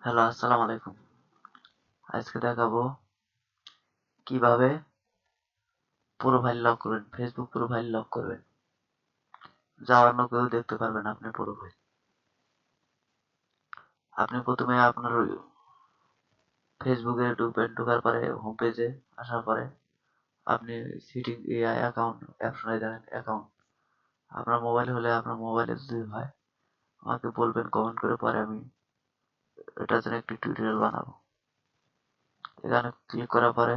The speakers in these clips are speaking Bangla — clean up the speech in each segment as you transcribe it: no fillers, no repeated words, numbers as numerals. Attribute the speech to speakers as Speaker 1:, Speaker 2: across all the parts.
Speaker 1: হ্যালো, আসসালামু আলাইকুম। আজকে দেখাবো কিভাবে প্রোফাইল লক করবেন, ফেসবুক প্রোফাইল লক করবেন। যা অন্য কেউ দেখতে পারবে না আপনার প্রোফাইল। আপনি প্রথমে আপনার ফেসবুকে ঢুকবেন, ঢোকার পরে হোম পেজে আসার পরে আপনি সিটিং অ্যাকাউন্ট অপশনে যাবেন, অ্যাকাউন্ট। আপনার মোবাইল হলে আপনার মোবাইলে যদি হয় আমাকে বলবেন কমেন্ট করে, পরে আমি এটার জন্য একটি টিউটোরিয়াল বানাবো। এখানে ক্লিক করার পরে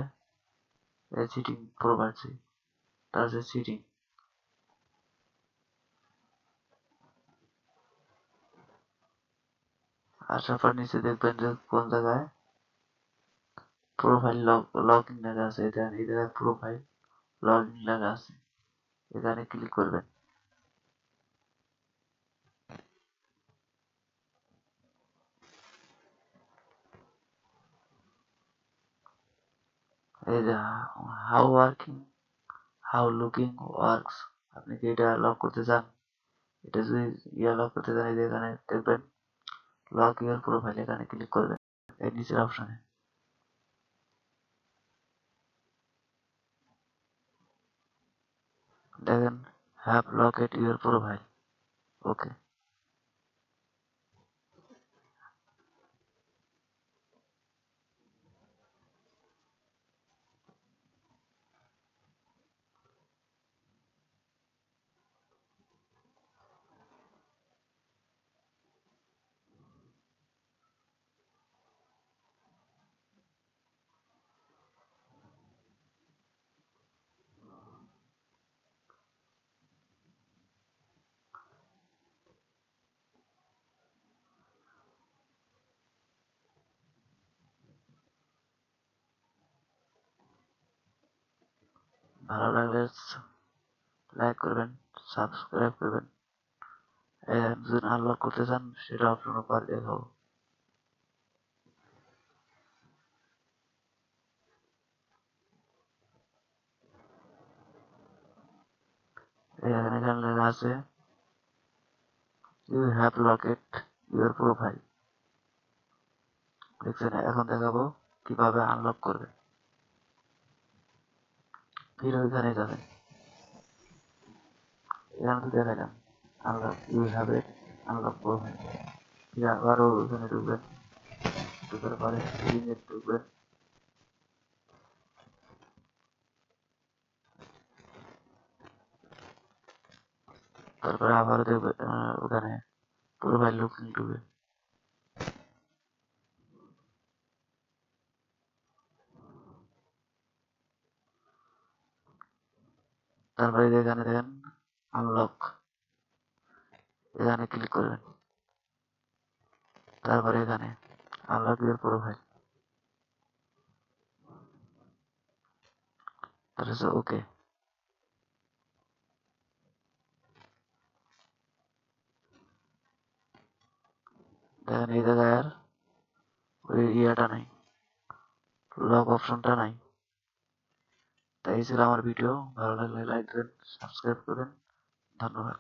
Speaker 1: এই সিটিং প্রোভাইডসি, তার যে সিটিং, আসার পর নিচে দেখবেন যে কোন জায়গায় প্রোফাইল লগইন লেখা আছে। এই জায়গায় প্রোফাইল লগইন লেখা আছে, এখানে ক্লিক করবেন। এই যে হাউ লুকিং ওয়ার্কস, আপনি কি এটা লক করতে চান? এটা যদি লক করতে চান, এই যে এখানে দেখবেন লক ইউর প্রোফাইল, এখানে ক্লিক করবেন এই নিচের অপশনে। দেখেন হ্যাভ লকেট ইউর প্রোফাইল, ওকে। ভালো লাগলে লাইক করবেন, সাবস্ক্রাইব করবেন। যদি আনলক করতে চান সেটা অপশন পরে দেখাবো। এখানে লেখা আছে you have locked your profile, দেখছেন? এখন দেখাবো কিভাবে আনলক করবে। ফির ওইখানে যাবেন, এখানে তো দেখালাম unlock you have a unlock profile. ফির আবারও ওইখানে ঢুকবেন, ঢুকার পরে সেটিংয়ে ঢুকবেন। তারপরে আবার দেখবেন ওখানে প্রোফাইল লুকিং ঢুকবে। তারপরে এখানে দেখেন আনলক, এখানে ক্লিক করবেন। তারপরে এখানে আনলক ইউর প্রোফাইল, তারপরে ওকে। দেখেন এই জায়গায় আর ওই ইয়েটা নাই, লক অপশনটা নাই। তাই ছিল আমার ভিডিও। ভালো লাগলে লাইক দেবেন, সাবস্ক্রাইব করবেন। ধন্যবাদ।